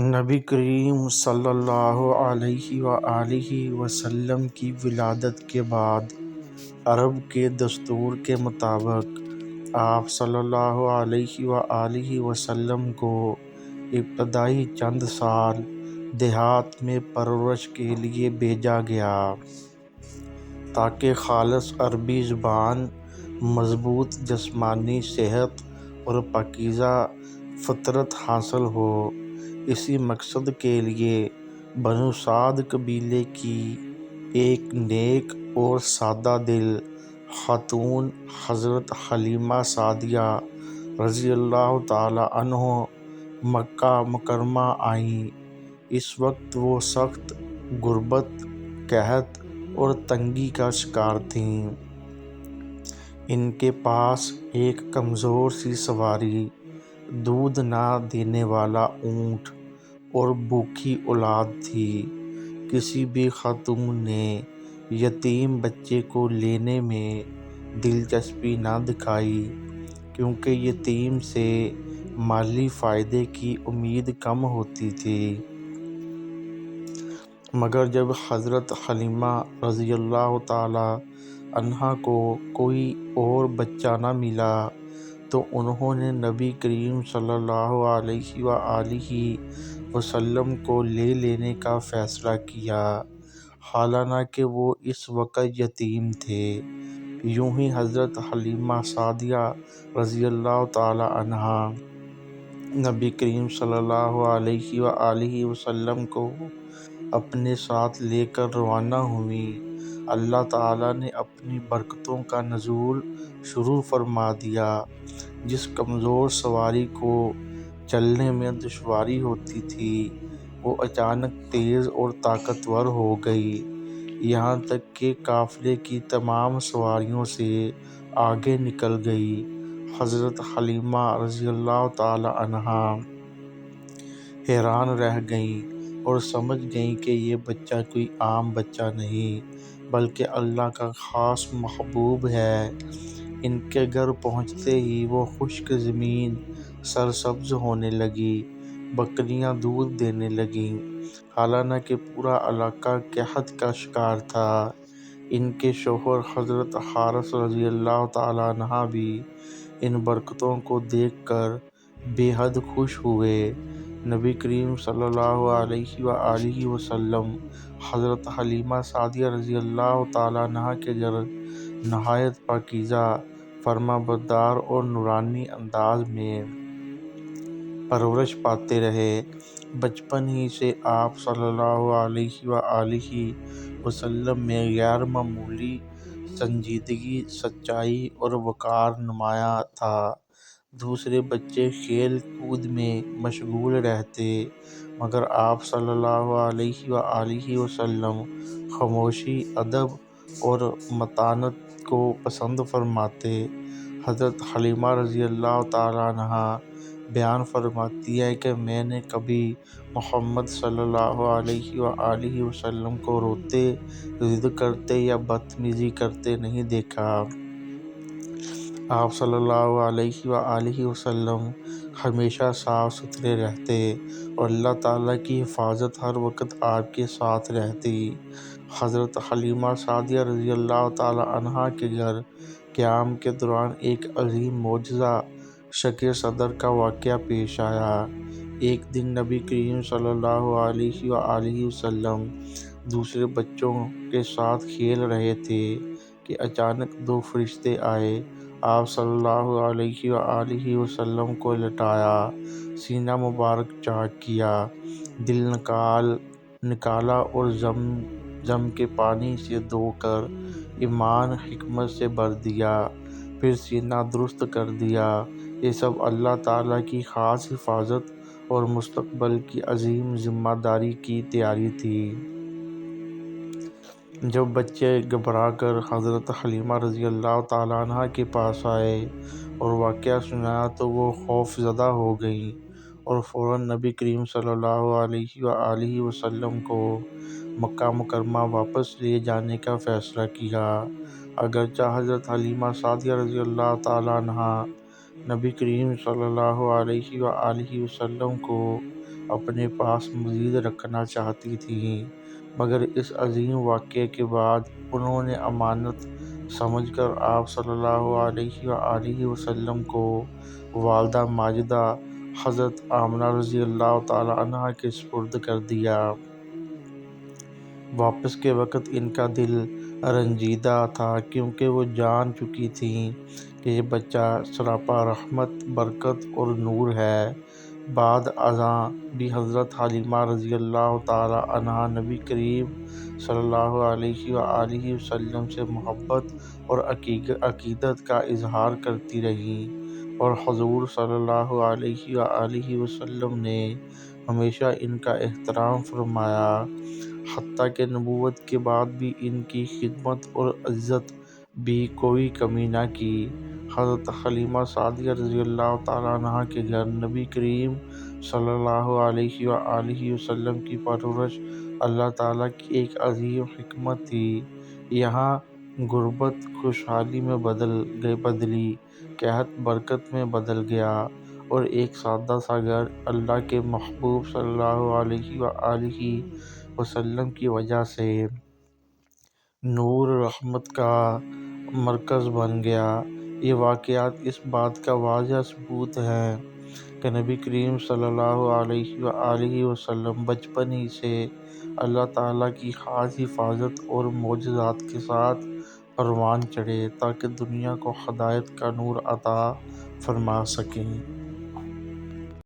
نبی کریم صلی اللہ علیہ وآلہ وسلم کی ولادت کے بعد عرب کے دستور کے مطابق آپ صلی اللہ علیہ وآلہ وسلم کو ابتدائی چند سال دیہات میں پرورش کے لیے بھیجا گیا تاکہ خالص عربی زبان، مضبوط جسمانی صحت اور پاکیزہ فطرت حاصل ہو۔ اسی مقصد کے لیے بنو سعد قبیلے کی ایک نیک اور سادہ دل خاتون حضرت حلیمہ سعدیہ رضی اللہ تعالی عنہ مکہ مکرمہ آئیں۔ اس وقت وہ سخت غربت، قحط اور تنگی کا شکار تھیں۔ ان کے پاس ایک کمزور سی سواری، دودھ نہ دینے والا اونٹ اور بھوکی اولاد تھی۔ کسی بھی خاتون نے یتیم بچے کو لینے میں دلچسپی نہ دکھائی، کیونکہ یتیم سے مالی فائدے کی امید کم ہوتی تھی۔ مگر جب حضرت حلیمہ رضی اللہ تعالی عنہا کو کوئی اور بچہ نہ ملا تو انہوں نے نبی کریم صلی اللہ علیہ وآلہ وسلم کو لے لینے کا فیصلہ کیا، حالانکہ وہ اس وقت یتیم تھے۔ یوں ہی حضرت حلیمہ سعدیہ رضی اللہ تعالی عنہا نبی کریم صلی اللہ علیہ وآلہ وسلم کو اپنے ساتھ لے کر روانہ ہوئیں۔ اللہ تعالیٰ نے اپنی برکتوں کا نزول شروع فرما دیا۔ جس کمزور سواری کو چلنے میں دشواری ہوتی تھی، وہ اچانک تیز اور طاقتور ہو گئی، یہاں تک کہ قافلے کی تمام سواریوں سے آگے نکل گئی۔ حضرت حلیمہ رضی اللہ تعالی عنہا حیران رہ گئیں اور سمجھ گئیں کہ یہ بچہ کوئی عام بچہ نہیں بلکہ اللہ کا خاص محبوب ہے۔ ان کے گھر پہنچتے ہی وہ خشک زمین سرسبز ہونے لگی، بکریاں دودھ دینے لگیں، حالانکہ پورا علاقہ قحط کا شکار تھا۔ ان کے شوہر حضرت حارث رضی اللہ تعالی عنہ بھی ان برکتوں کو دیکھ کر بے حد خوش ہوئے۔ نبی کریم صلی اللہ علیہ وآلہ وسلم حضرت حلیمہ سعدیہ رضی اللہ تعالی عنہ کے گھر نہایت پاکیزہ، فرمانبردار اور نورانی انداز میں پرورش پاتے رہے۔ بچپن ہی سے آپ صلی اللہ علیہ وآلہ وسلم میں غیر معمولی سنجیدگی، سچائی اور وقار نمایاں تھا۔ دوسرے بچے کھیل کود میں مشغول رہتے، مگر آپ صلی اللہ علیہ وآلہ وسلم خاموشی، ادب اور متانت کو پسند فرماتے۔ حضرت حلیمہ رضی اللہ تعالی عنہا بیان فرماتی ہیں کہ میں نے کبھی محمد صلی اللہ علیہ وآلہ وسلم کو روتے، ضد کرتے یا بدتمیزی کرتے نہیں دیکھا۔ آپ صلی اللہ علیہ وآلہ وسلم ہمیشہ صاف ستھرے رہتے اور اللہ تعالیٰ کی حفاظت ہر وقت آپ کے ساتھ رہتی۔ حضرت حلیمہ سعدیہ رضی اللہ تعالی عنہا کے گھر قیام کے دوران ایک عظیم معجزہ شق صدر کا واقعہ پیش آیا۔ ایک دن نبی کریم صلی اللہ علیہ وآلہ وسلم دوسرے بچوں کے ساتھ کھیل رہے تھے کہ اچانک دو فرشتے آئے، آپ صلی اللہ علیہ وآلہ وسلم کو لٹایا، سینہ مبارک چاک کیا، دل نکالا اور زم کے پانی سے دھو کر ایمان حکمت سے بھر دیا، پھر سینہ درست کر دیا۔ یہ سب اللہ تعالیٰ کی خاص حفاظت اور مستقبل کی عظیم ذمہ داری کی تیاری تھی۔ جب بچے گھبرا کر حضرت حلیمہ رضی اللہ تعالی عنہ کے پاس آئے اور واقعہ سنایا تو وہ خوف زدہ ہو گئیں اور فوراً نبی کریم صلی اللہ علیہ وآلہ وسلم کو مکہ مکرمہ واپس لے جانے کا فیصلہ کیا۔ اگرچہ حضرت حلیمہ سعدیہ رضی اللہ تعالی عنہا نبی کریم صلی اللہ علیہ وآلہ وسلم کو اپنے پاس مزید رکھنا چاہتی تھیں، مگر اس عظیم واقعے کے بعد انہوں نے امانت سمجھ کر آپ صلی اللہ علیہ وآلہ وسلم کو والدہ ماجدہ حضرت آمنہ رضی اللہ تعالیٰ عنہا کے سپرد کر دیا۔ واپس کے وقت ان کا دل رنجیدہ تھا، کیونکہ وہ جان چکی تھیں کہ یہ بچہ سراپا رحمت، برکت اور نور ہے۔ بعد ازاں بھی حضرت حلیمہ رضی اللہ تعالیٰ عنہا نبی کریم صلی اللہ علیہ وآلہ وسلم سے محبت اور عقیدت کا اظہار کرتی رہیں، اور حضور صلی اللہ علیہ وآلہ وسلم نے ہمیشہ ان کا احترام فرمایا، حتیٰ کہ نبوت کے بعد بھی ان کی خدمت اور عزت بھی کوئی کمی نہ کی۔ حضرت حلیمہ سعدیہ رضی اللہ تعالیٰ عنہا کے گھر نبی کریم صلی اللہ علیہ وآلہ وسلم کی پرورش اللہ تعالیٰ کی ایک عظیم حکمت تھی۔ یہاں غربت خوشحالی میں بدلی، قحط برکت میں بدل گیا، اور ایک سادہ سا گھر اللہ کے محبوب صلی اللہ علیہ وآلہ وسلم کی وجہ سے نور رحمت کا مرکز بن گیا۔ یہ واقعات اس بات کا واضح ثبوت ہیں کہ نبی کریم صلی اللہ علیہ وآلہ وسلم بچپن ہی سے اللہ تعالیٰ کی خاص حفاظت اور معجزات کے ساتھ پروان چڑھے، تاکہ دنیا کو ہدایت کا نور عطا فرما سکیں۔